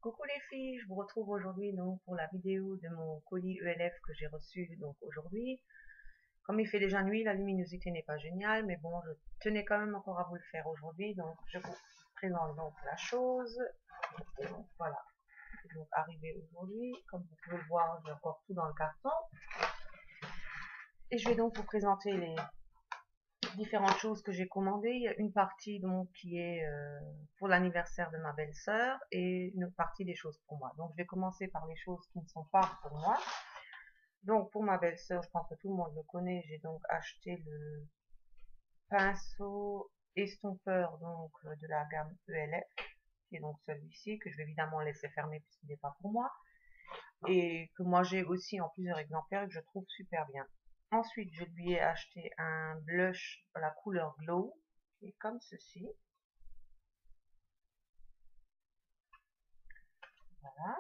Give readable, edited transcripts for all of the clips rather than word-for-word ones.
Coucou les filles, je vous retrouve aujourd'hui donc pour la vidéo de mon colis ELF que j'ai reçu donc aujourd'hui. Comme il fait déjà nuit, la luminosité n'est pas géniale, mais bon, je tenais quand même encore à vous le faire aujourd'hui, donc je vous présente donc la chose. Et donc voilà, c'est donc arrivé aujourd'hui. Comme vous pouvez le voir, j'ai encore tout dans le carton. Et je vais donc vous présenter les différentes choses que j'ai commandées. Il y a une partie donc qui est pour l'anniversaire de ma belle-sœur et une autre partie des choses pour moi. Donc je vais commencer par les choses qui ne sont pas pour moi. Donc pour ma belle-sœur, je pense que tout le monde le connaît, j'ai donc acheté le pinceau estompeur donc de la gamme ELF, qui est donc celui-ci, que je vais évidemment laisser fermer puisqu'il n'est pas pour moi, et que moi j'ai aussi en plusieurs exemplaires et que je trouve super bien. Ensuite, je lui ai acheté un blush à la couleur Glow, qui est comme ceci. Voilà.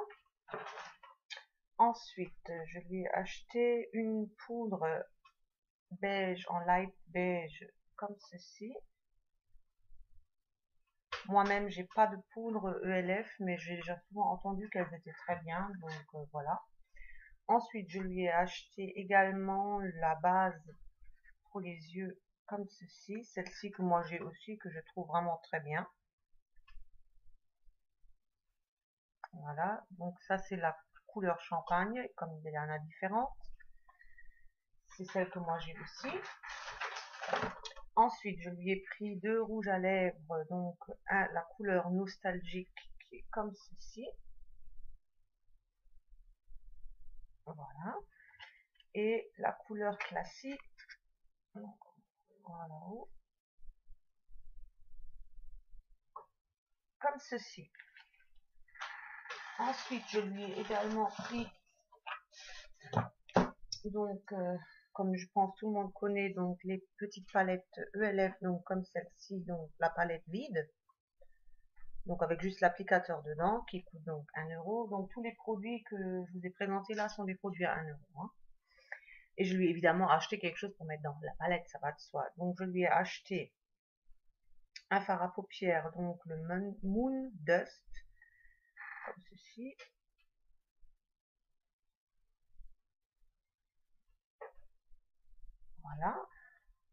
Ensuite, je lui ai acheté une poudre beige en light beige, comme ceci. Moi-même, j'ai pas de poudre ELF, mais j'ai déjà souvent entendu qu'elles étaient très bien, donc voilà. Ensuite, je lui ai acheté également la base pour les yeux comme ceci, celle-ci que moi j'ai aussi, que je trouve vraiment très bien. Voilà, donc ça c'est la couleur champagne, comme il y en a différentes. C'est celle que moi j'ai aussi. Ensuite, je lui ai pris deux rouges à lèvres, donc la couleur nostalgique qui est comme ceci. Voilà. Et la couleur classique, donc, voilà, comme ceci. Ensuite, je lui ai également pris, donc, comme je pense tout le monde connaît, donc les petites palettes ELF, donc comme celle-ci, donc la palette vide, donc avec juste l'applicateur dedans, qui coûte donc 1 €. Donc tous les produits que je vous ai présentés là sont des produits à 1 €. Hein. Et je lui ai évidemment acheté quelque chose pour mettre dans la palette, ça va de soi. Donc je lui ai acheté un fard à paupières, donc le Moon Dust, comme ceci. Voilà.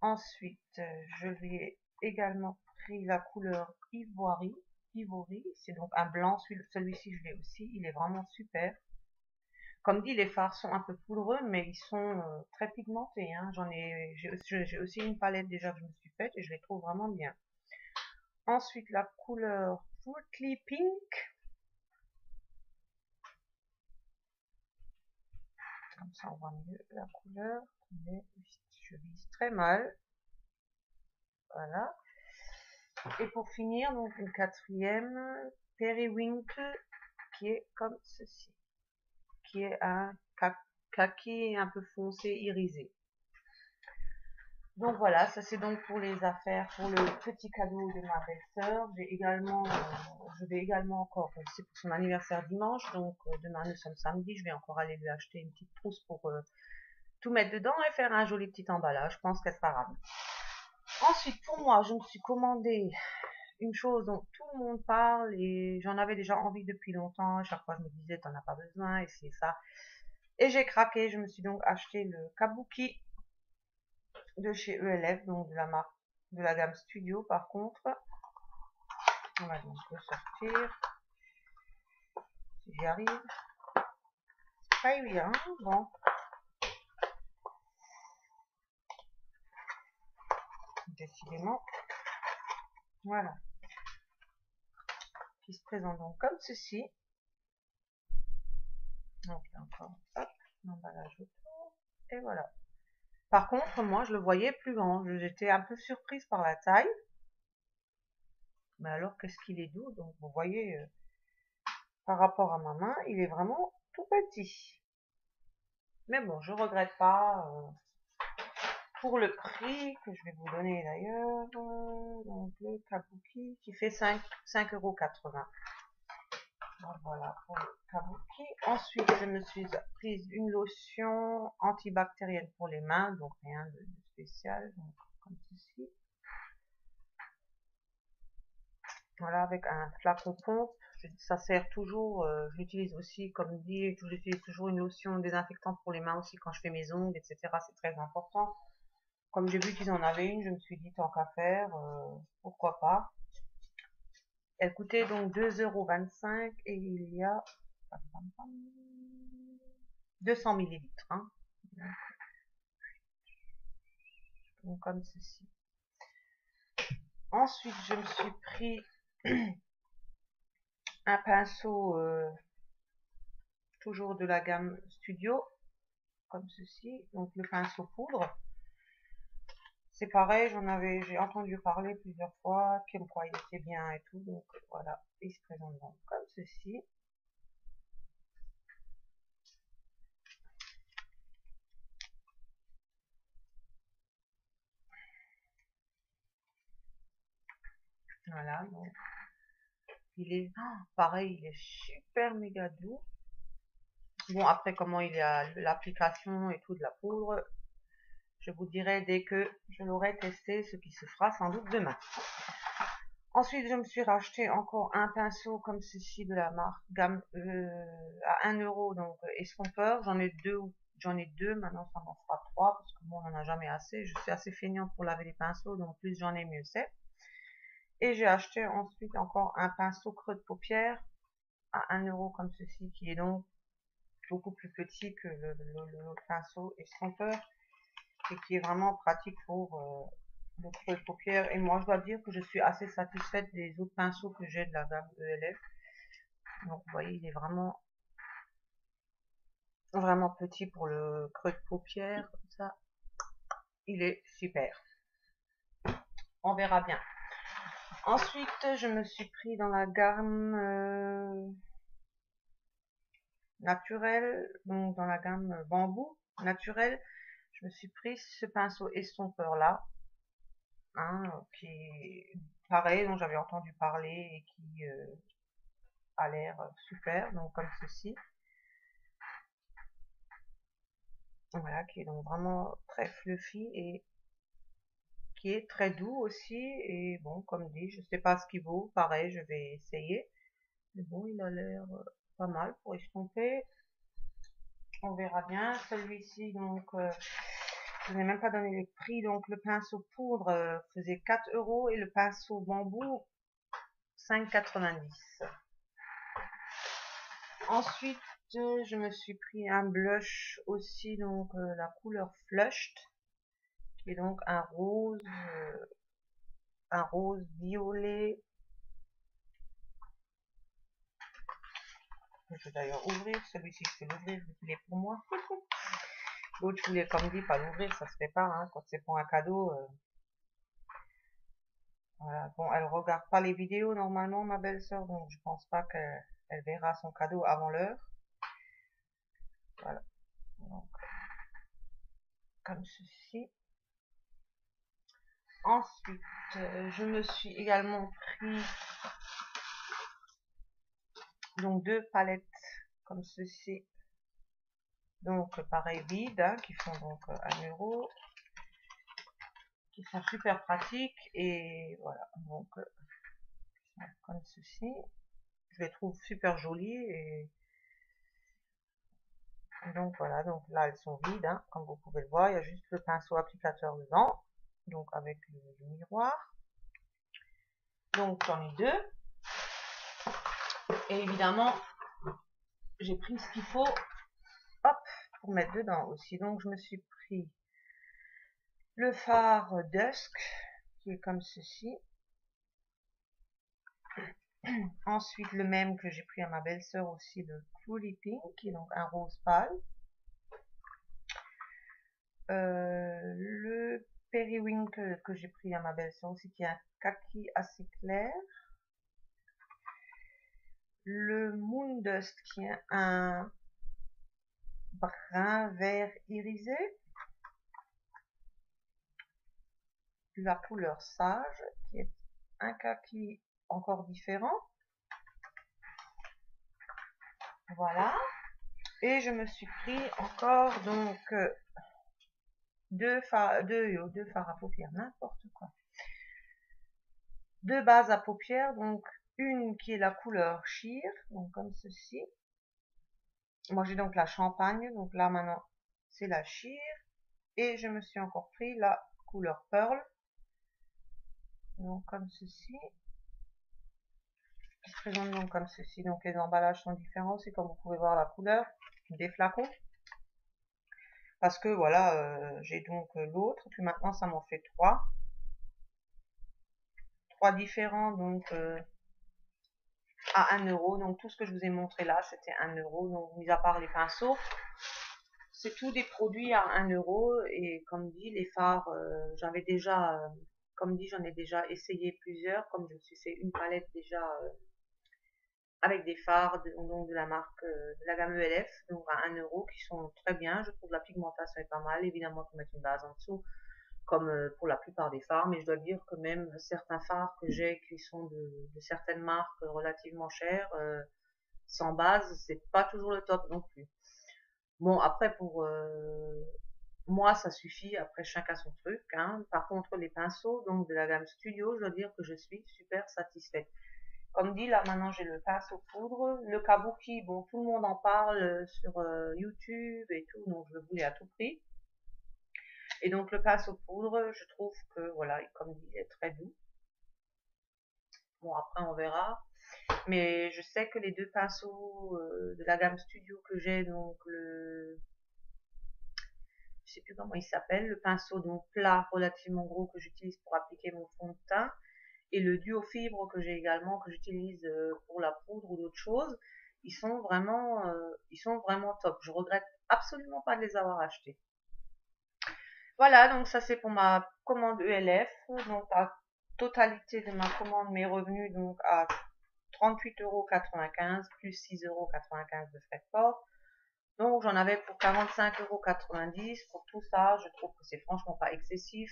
Ensuite, je lui ai également pris la couleur Ivory. C'est donc un blanc. Celui-ci, je l'ai aussi. Il est vraiment super. Comme dit, les fards sont un peu poudreux, mais ils sont très pigmentés. Hein. J'ai aussi une palette déjà que je me suis faite et je les trouve vraiment bien. Ensuite, la couleur Fruity Pink. Comme ça, on voit mieux la couleur. Mais je vise très mal. Voilà. Et pour finir, donc une quatrième, Periwinkle, qui est comme ceci, qui est un kaki un peu foncé, irisé. Donc voilà, ça c'est donc pour les affaires, pour le petit cadeau de ma belle-sœur. Je vais également encore, c'est pour son anniversaire dimanche, donc demain nous sommes samedi, je vais encore aller lui acheter une petite trousse pour tout mettre dedans et faire un joli petit emballage. Je pense qu'elle sera ravie. Ensuite, pour moi, je me suis commandé une chose dont tout le monde parle et j'en avais déjà envie depuis longtemps. À chaque fois, je me disais, t'en as pas besoin et c'est ça. Et j'ai craqué. Je me suis donc acheté le Kabuki de chez ELF, donc de la marque, de la gamme Studio par contre. On va donc le sortir. Si j'y arrive. C'est pas évident. Bon. Décidément. Voilà. Qui se présente donc comme ceci. Donc là encore, hop, l'emballage autour. Et voilà. Par contre, moi, je le voyais plus grand. J'étais un peu surprise par la taille. Mais alors, qu'est-ce qu'il est doux. Donc, vous voyez, par rapport à ma main, il est vraiment tout petit. Mais bon, je regrette pas. Pour le prix que je vais vous donner d'ailleurs, donc le Kabuki qui fait 5,80 €. Donc voilà pour le Kabuki. Ensuite, je me suis prise une lotion antibactérienne pour les mains, donc rien de spécial, donc comme ceci. Voilà, avec un flacon pompe. Ça sert toujours, j'utilise aussi, comme dit, j'utilise toujours une lotion désinfectante pour les mains aussi quand je fais mes ongles, etc. C'est très important. Comme j'ai vu qu'ils en avaient une, je me suis dit tant qu'à faire, pourquoi pas. Elle coûtait donc 2,25 € et il y a 200 millilitres. Hein. Donc comme ceci. Ensuite, je me suis pris un pinceau toujours de la gamme Studio, comme ceci. Donc le pinceau poudre. C'est pareil, j'ai entendu parler plusieurs fois, comme quoi il était bien et tout. Donc voilà, il se présente donc comme ceci. Voilà, donc il est pareil, il est super méga doux. Bon, après comment il y a l'application et tout de la poudre, je vous dirai dès que je l'aurai testé, ce qui se fera sans doute demain. Ensuite, je me suis racheté encore un pinceau comme ceci de la marque gamme à 1 €, donc estompeur. J'en ai deux, maintenant ça m'en fera 3 parce que moi on n'en a jamais assez. Je suis assez feignante pour laver les pinceaux, donc plus j'en ai mieux c'est. Et j'ai acheté ensuite encore un pinceau creux de paupière à 1 € comme ceci, qui est donc beaucoup plus petit que le pinceau estompeur et qui est vraiment pratique pour le creux de paupière. Et moi je dois dire que je suis assez satisfaite des autres pinceaux que j'ai de la gamme ELF. Donc vous voyez, il est vraiment petit pour le creux de paupière, comme ça. Il est super. On verra bien. Ensuite, je me suis pris dans la gamme naturelle, donc dans la gamme bambou naturel. Je me suis pris ce pinceau estompeur là, hein, qui est pareil, dont j'avais entendu parler et qui a l'air super, donc comme ceci. Voilà, qui est donc vraiment très fluffy et qui est très doux aussi. Et bon, comme dit, je sais pas ce qu'il vaut, pareil, je vais essayer. Mais bon, il a l'air pas mal pour estomper. On verra bien. Celui-ci, donc, je n'ai même pas donné les prix. Donc, le pinceau poudre faisait 4 € et le pinceau bambou 5,90 €. Ensuite, je me suis pris un blush aussi, donc la couleur Flushed, qui est donc un rose violet. Je vais d'ailleurs ouvrir celui-ci, je peux l'ouvrir vu qu'il est pour moi. L'autre, je voulais, comme dit, pas l'ouvrir, ça se fait pas, hein, quand c'est pour un cadeau. Voilà. Bon, elle regarde pas les vidéos normalement, ma belle-sœur, donc je pense pas qu'elle verra son cadeau avant l'heure. Voilà. Donc, comme ceci. Ensuite, je me suis également pris donc 2 palettes comme ceci. Donc, pareil, vides, hein, qui font donc 1 €. Qui sont super pratiques et voilà, donc comme ceci. Je les trouve super jolies et donc voilà, donc là elles sont vides, hein, comme vous pouvez le voir, il y a juste le pinceau applicateur dedans, donc avec le miroir. Donc j'en ai 2 et évidemment j'ai pris ce qu'il faut, hop, pour mettre dedans aussi. Donc je me suis pris le fard Dusk qui est comme ceci. Ensuite le même que j'ai pris à ma belle-sœur aussi, le Cloudy Pink, qui est donc un rose pâle. Le Periwinkle que j'ai pris à ma belle-sœur aussi, qui est un kaki assez clair. Le Moondust qui est un brun vert irisé. La couleur Sage qui est un kaki encore différent. Voilà. Et je me suis pris encore donc deux fards à paupières, n'importe quoi. deux bases à paupières, donc une qui est la couleur Sheer, donc comme ceci. Moi j'ai donc la champagne, donc là maintenant c'est la Sheer. Et je me suis encore pris la couleur Pearl, donc comme ceci. Qui se présente donc comme ceci, donc les emballages sont différents, c'est comme vous pouvez voir la couleur des flacons. Parce que voilà, j'ai donc l'autre, puis maintenant ça m'en fait trois différents, donc à 1 euro. Donc tout ce que je vous ai montré là, c'était 1 euro. Donc mis à part les pinceaux, c'est tout des produits à 1 euro. Et comme dit, les fards, j'avais déjà, comme dit, j'en ai déjà essayé plusieurs. Comme je me suis fait une palette déjà avec des fards donc de la marque, de la gamme ELF, donc à 1 euro, qui sont très bien. Je trouve la pigmentation est pas mal. Évidemment, il faut mettre une base en dessous, comme pour la plupart des fards, mais je dois dire que même certains fards que j'ai qui sont de certaines marques relativement chères, sans base, c'est pas toujours le top non plus. Bon, après pour moi ça suffit, après chacun son truc, hein. Par contre les pinceaux donc de la gamme Studio, je dois dire que je suis super satisfaite. Comme dit, là maintenant j'ai le pinceau poudre, le kabuki, bon tout le monde en parle sur YouTube et tout, donc je le voulais à tout prix. Et donc le pinceau poudre, je trouve que voilà, comme dit, il est très doux. Bon après on verra. Mais je sais que les deux pinceaux de la gamme Studio que j'ai, donc je sais plus comment il s'appelle, le pinceau donc plat relativement gros que j'utilise pour appliquer mon fond de teint, et le duo fibre que j'ai également, que j'utilise pour la poudre ou d'autres choses, ils sont vraiment top. Je regrette absolument pas de les avoir achetés. Voilà, donc ça c'est pour ma commande ELF. Donc la totalité de ma commande m'est revenue donc à 38,95 € plus 6,95 € de frais de port. Donc j'en avais pour 45,90 €. Pour tout ça, je trouve que c'est franchement pas excessif.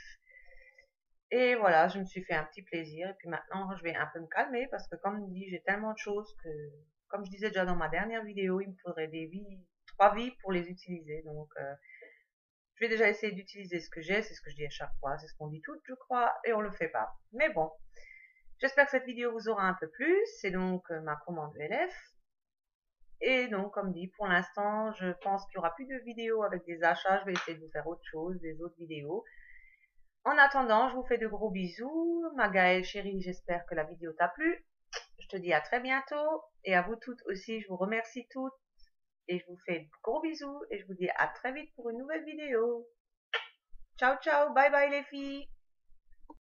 Et voilà, je me suis fait un petit plaisir. Et puis maintenant, je vais un peu me calmer parce que comme dit, j'ai tellement de choses que, comme je disais déjà dans ma dernière vidéo, il me faudrait 3 vies pour les utiliser. Donc je vais déjà essayer d'utiliser ce que j'ai, c'est ce que je dis à chaque fois, c'est ce qu'on dit toutes, je crois, et on le fait pas. Mais bon, j'espère que cette vidéo vous aura un peu plu. C'est donc ma commande ELF. Et donc, comme dit, pour l'instant, je pense qu'il n'y aura plus de vidéos avec des achats. Je vais essayer de vous faire autre chose, des autres vidéos. En attendant, je vous fais de gros bisous. Ma Gaëlle chérie, j'espère que la vidéo t'a plu. Je te dis à très bientôt. Et à vous toutes aussi, je vous remercie toutes. Et je vous fais de gros bisous. Et je vous dis à très vite pour une nouvelle vidéo. Ciao, ciao. Bye bye les filles.